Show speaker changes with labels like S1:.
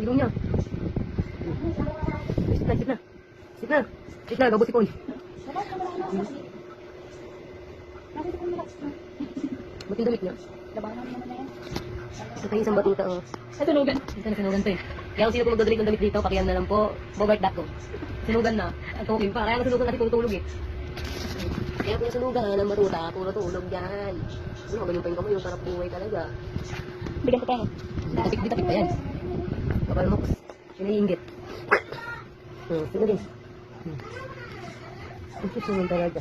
S1: Ilong niya. Sit na, sit na. Sit na. Sit na, gabot si Koy. Ba't yung damit niya?
S2: Labanan naman na yan.
S1: Ito tayo isang batuta, oh.
S2: Ay, tunugan.
S1: Ito na sinugan to eh. Kaya kung sino po magdadalik ng damit dito, pakiyan na lang po. Bogart.com. Sinugan na. Ang tukin pa. Kaya ang sinugan kasi puro tulog eh. Kaya po yung sinugan ng batuta, puro tulog yan. Ano, ganyan pa yung kamay, yung sarap buhay talaga.
S2: Bigyan ko tayo.
S1: Di tapik pa yan. Kapal mo. Siniinggit. Sige din. Ang susunod talaga.